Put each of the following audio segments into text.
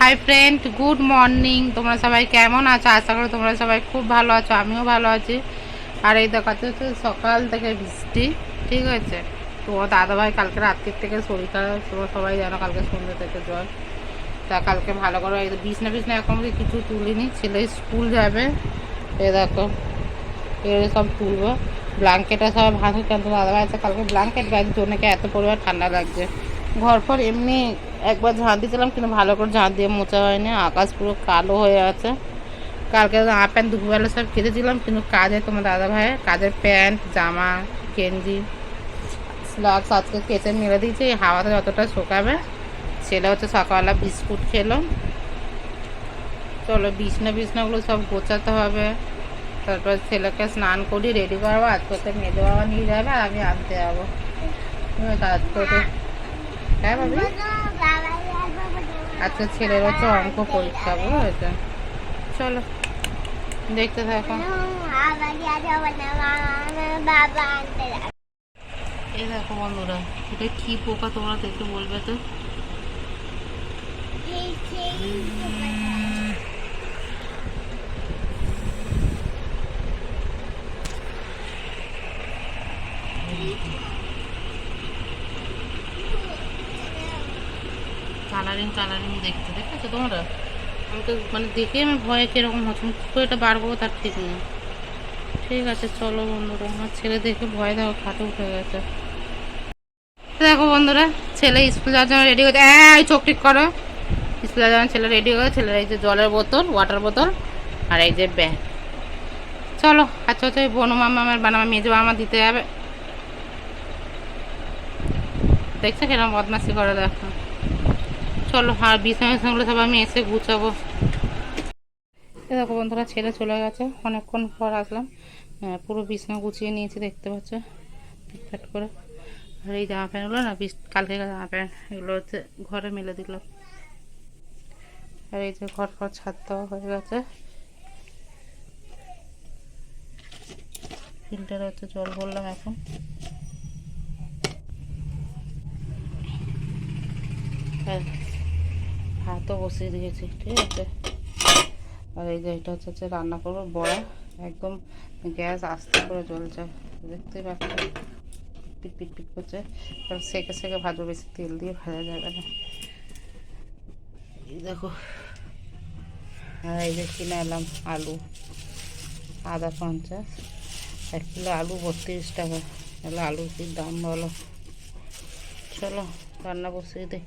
Hi friend, good morning. তোমরা সবাই কেমন আছো? আশা করি তোমরা সবাই খুব ভালো আছো, আমিও ভালো আছি। আর এই দেখাতে হচ্ছে সকাল থেকে বৃষ্টি, ঠিক আছে। তো দাদাভাই কালকে রাত্রির থেকে শরীর খারাপ, তোমরা সবাই জানো, কালকে সন্ধ্যে থেকে জ্বর। তা কালকে ভালো করে এই বিছনা বিছনা এখন কিছু তুলিনি, ছেলে স্কুল যাবে। এ দেখো এর সব তুলবো, ব্ল্যাঙ্কেটটা সব ভাঙি, কেন দাদাভাই আছে কালকে ব্ল্যাঙ্কেট গায়ের জন্য এত পরিমাণ ঠান্ডা লাগছে। ঘর পর এমনি একবার ঝাঁট দিয়েছিলাম, কিন্তু ভালো করে ঝাঁট দিয়ে মোছা হয়নি, আকাশ পুরো কালো হয়ে আছে। কালকে হাফ প্যান্ট দুপুরবেলা সব কেটেছিলাম, কিন্তু কাজে তোমার দাদা ভাইয়ের কাজের প্যান্ট জামা গেঞ্জি স্লাক্স আজকে কেচে মেরে দিয়েছি, এই হাওয়াতে যতটা শুকাবে। ছেলে হচ্ছে সকালবেলা বিস্কুট খেলো। চলো বিছনাগুলো সব গোছাতে হবে। তারপর ছেলেকে স্নান করি, রেডি করবো। আজকে তো মেজো বাবা নিয়ে যাবে আর আমি আনতে যাবো কাজ করে। হ্যাঁ ভাবি, আজকে ছেলের হচ্ছে অঙ্ক পরীক্ষা, বুঝেছে। চলো দেখতে থাকো। এই দেখো বন্ধুরা, এটা কি পোকা তোমরা দেখে বলবে তো। কালারিং দেখতে দেখেছো তোমরা? আমি তো মানে দেখে আমি ভয়ে কিরকম হচ্ছে, কী করে এটা বার করবো তার ঠিক নেই। ঠিক আছে চলো বন্ধুরা, আমার ছেলে দেখে ভয় দেখো খাটে উঠে গেছে। দেখো বন্ধুরা, ছেলে স্কুল যাওয়ার জন্য রেডি হয়েছে। এই চোখ ঠিক করো। স্কুল যাওয়ার জন্য ছেলে রেডি হয়ে, ছেলের এই যে জলের বোতল, ওয়াটার বোতল, আর এই যে ব্যাগ। চলো আচ্ছা আচ্ছা, বনু মামা আমার বানামা মেজো মামা দিতে যাবে। দেখছো কিরকম বদমাসি করে, দেখো। চলো আর বিছানাগুলো সব আমি এসে গুছাবো। দেখো বন্ধুরা, ছেলে চলে গেছে, অনেকক্ষণ পর আসলাম। পুরো বিছানা গুছিয়ে নিয়েছি, দেখতে পাচ্ছ ফিটফাট করে। আর এই জামা প্যান্টগুলো না, কালকে জামা প্যান্ট, এগুলো হচ্ছে ঘরে মেলে দিলাম। আর এই যে ঘর ফর ছাদ দেওয়া হয়ে গেছে। ফিল্টারে হচ্ছে জল ভরলাম এখন। ভাতও বসিয়ে দিয়েছি, ঠিক আছে। আর এই যে এটা হচ্ছে রান্না করবো বড়া, একদম গ্যাস আস্তে করে জ্বলছে, দেখতেই পাচ্ছ পিট পিট পিট করছে। এবার সেকে সেকে ভাজবো, বেশি তেল দিয়ে ভাজা যাবে না। এই দেখো, আর এই যে কিনে এলাম আলু, আদা 50, 1 কিলো আলু 32 টাকা। তাহলে আলুর কি দাম বলো। চলো রান্না বসিয়ে দিই।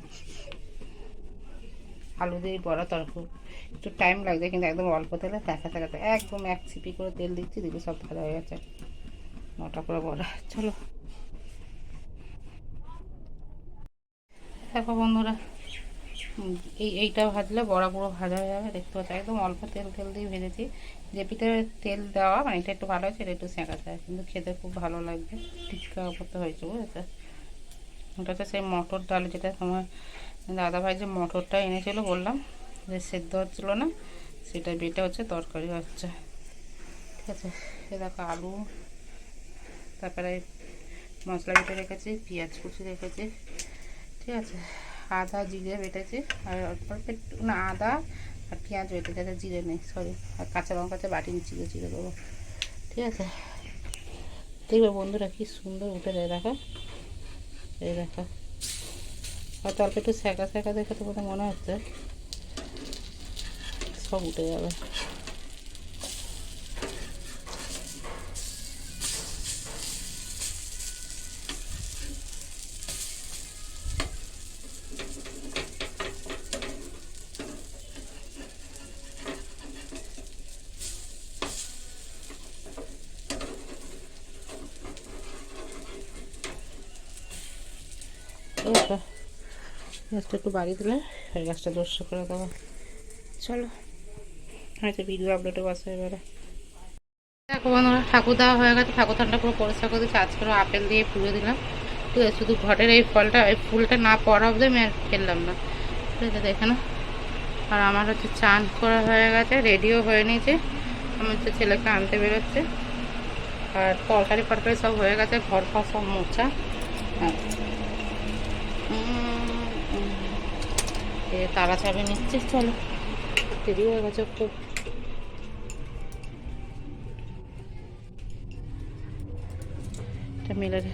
আলু দিয়ে বড়া তরকারি একটু টাইম লাগবে, কিন্তু একদম অল্প তেলে দেখাতে একদম 1 চিপি করে তেল দিচ্ছি, দিকে সব ভাজা হয়ে গেছে। মোটা করে বড়া। চলো দেখো বন্ধুরা, এইটা ভাজলে বড়া পুরো ভাজা হয়ে যাবে, দেখতে পাচ্ছি একদম অল্প তেল দিয়ে ভেজেছি। যে পিঠে তেল দেওয়া মানে এটা একটু ভালো হয়েছে, এটা একটু সেঁকাতে হয়, কিন্তু খেতে খুব ভালো লাগবে। টিক্কা করতে হয়েছে, বুঝেছে। ওটা হচ্ছে সেই মটর ডাল, যেটা তোমার দাদাভাই যে মটরটা এনেছিল বললাম যে সেদ্ধ হচ্ছিলো না, সেটা বেটে হচ্ছে তরকারি হচ্ছে, ঠিক আছে। এ দেখো আলু, তারপরে মশলা বেটে রেখেছি, পেঁয়াজ কুচি রেখেছি, ঠিক আছে। আদা জিরে বেটেছি, আর অল্প একটু না আদা আর পেঁয়াজ বেটে, যাতে জিরে নেই, সরি। আর কাঁচা লঙ্কাতে বাটি চিড়ে দেবো, ঠিক আছে। দেখবে বন্ধুরা কি সুন্দর উঠে যায়, দেখো। এই দেখো, হয়তো অল্প একটু সেঁকা দেখে তো বোধহয় মনে হচ্ছে সব উঠে যাবে। গ্যাসটা একটু বাড়িয়ে দিলে আর গ্যাসটা জোরসে করে দেবো। চলো হয়তো ভিডিও আপলোডে বসে এবারে। দেখো বন্ধুরা, ঠাকুর দেওয়া হয়ে গেছে, ঠাকুর থানটা পুরো পরিষ্কার করে দিচ্ছি। আজকেরও আপেল দিয়ে পুড়ে দিলাম, ঠিক আছে। শুধু ঘটের এই ফলটা, এই ফুলটা না পড়া অবধি আমি আর ফেললাম না, ঠিক আছে, দেখে না। আর আমার হচ্ছে চান করা হয়ে গেছে, রেডিও হয়ে নিয়েছে, আমার হচ্ছে ছেলেকে আনতে বেরোচ্ছে। আর তরকারি ফরকারি সব হয়ে গেছে, ঘর ফর সব মোছা। তারা চাবি নিচ্ছে, চলো দেরি হয়ে গেছে খুব। এটা মেলে রে।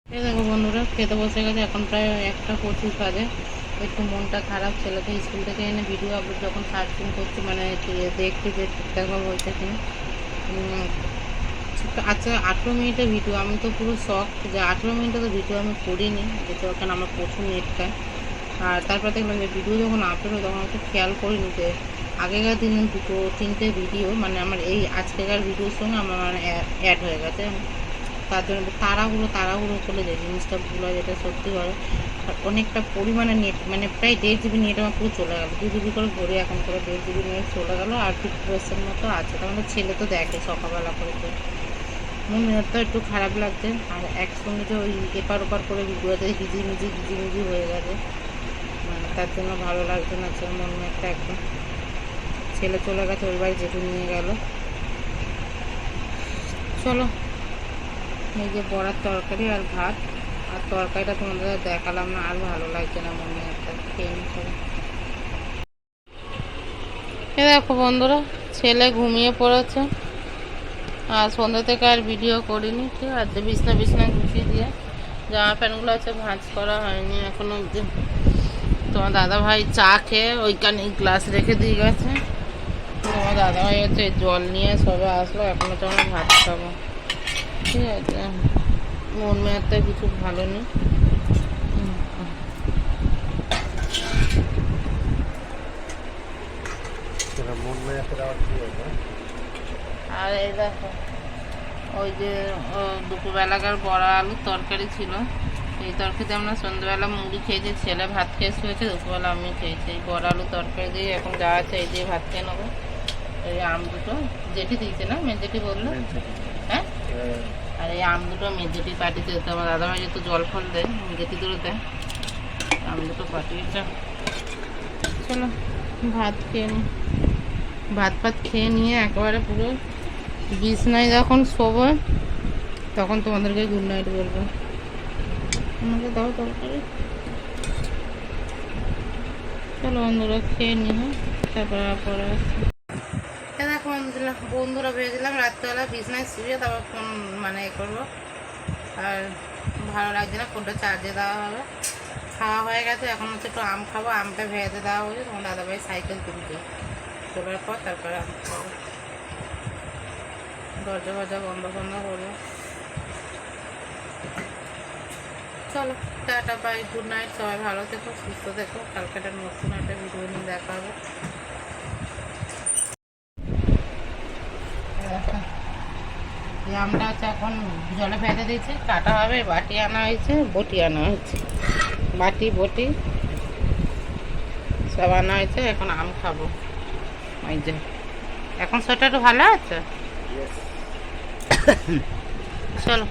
এই দেখো বন্ধুরা খেতে বসে গেছে, এখন প্রায় 1:25 বাজে। একটু মনটা খারাপ, ছেলেকে স্কুল থেকে এনে ভিডিও আপলোড যখন সার্চিং করছি, মানে দেখছি যে ঠিকঠাকভাবে হয়েছে কিনা। আচ্ছা 18 মিনিটের ভিডিও, আমি তো পুরো শখ যে 18 মিনিটে তো ভিডিও আমি করিনি, যেহেতু ওখানে আমার প্রচুর নেট খায়। আর তারপর দেখলাম যে ভিডিও যখন আপলোড হয় তখন একটু খেয়াল করিনি যে আগেকার দিনে 2-3টে ভিডিও মানে আমার এই আজকেকার ভিডিওর সঙ্গে আমার মানে অ্যাড হয়ে গেছে। তার জন্য তাড়াহুড়ো করলে যে জিনিসটা ভুল হয়, যেটা সত্যি হয়। আর অনেকটা পরিমাণে নেট, মানে প্রায় 1.5 জিবি নেট আমার পুরো চলে গেলো, 2 জিবি করে ভরে এখন করে 1.5 জিবি নেট চলে গেলো। আর 50% মতো আছে, তার মানে ছেলে তো দেখে সকালবেলা করে। তো মন মেজাজটা একটু খারাপ লাগছে। আর একসঙ্গে যে ওই এপার ওপার করে ভিডিওতে হিজিমিজি হয়ে গেছে, মানে তার জন্য ভালো লাগছে না। মন মেজাজটা একদম, ছেলে চলে গেছে ওই বাড়ি, যেটু নিয়ে গেল। চলো এই যে বড়ার তরকারি আর ভাত, আর তরকারিটা তোমাদের দেখালাম না, আর ভালো লাগছে না, মনে একটা খেয়ে নিচ্ছে। এ দেখো বন্ধুরা, ছেলে ঘুমিয়ে পড়েছে। আর সন্ধ্যা থেকে আর ভিডিও করিনি, ঠিক আছে। বিছনা গুছিয়ে দিয়ে জামা প্যান্টগুলো আছে ভাঁজ করা হয়নি এখনো অবধি। তোমার দাদাভাই চা খেয়ে ওইখানে গ্লাস রেখে দিয়ে গেছে। তোমার দাদাভাই হচ্ছে জল নিয়ে সবে আসলো, এখনো তো আমরা ভাত খাবো, ঠিক আছে। মন মেয়াদটা কিছু ভালো নেই। আর এই দেখো ওই যে দুপুরবেলাকার বড়া আলুর তরকারি ছিল, এই তরকারিতে আমরা সন্ধ্যেবেলা মুড়ি খেয়েছি, ছেলে ভাত খেয়ে শুয়েছে, দুপুরবেলা আমি খেয়েছি। এই বড়া আলু তরকারি দিয়ে এখন যা আছে এই দিয়ে ভাত খেয়ে নেবো। এই আম দুটো জেঠি দিয়েছে না, মেজেঠি বললো, হ্যাঁ। আর এই আম দুটো মেজেঠি পাঠিয়েছে, তো আমার দাদাভাই যেহেতু জল ফল দেয় মেজেঠি দুটো দেয়, আম দুটো পাঠিয়েছে। চলো ভাত খেয়ে নিই, ভাত খেয়ে নিয়ে একেবারে পুরো বিছনায় যখন শোবো তখন তোমাদেরকে গুড নাইট বলবো। আমাকে দাও তরকারি। চলো বন্ধুরা খেয়ে নিই, হ্যাঁ, তারপরে পরে আসছি। দেখো বন্ধুরা ভেবেছিলাম রাত্রেবেলা বিছনায় শুয়ে তারপর ফোন মানে এ করবো, আর ভালো লাগছে না, ফোনটা চার্জে দেওয়া হবে। খাওয়া হয়ে গেছে, এখন হচ্ছে একটু আম খাবো, আমটা ভেজে দেওয়া হয়েছে। তোমার দাদাভাই সাইকেল তুলছে, তোলার পর তারপরে আম খাবো। দরজা বন্ধ করবো। চলো টাটা বাই, গুড নাইট, সবাই ভালো থেকো, সুস্থ থেকো। কালকে একটা নতুন একটা ভিডিও নিয়ে দেখা হবে। এই আমটা হচ্ছে এখন জলে ভেজে দিয়েছে, কাটা হবে। বাটি আনা হয়েছে, বটি আনা হয়েছে, বাটি বটি সব আনা হয়েছে। এখন আম খাবো। ওই যে এখন সেটা একটু ভালো আছে। চলো।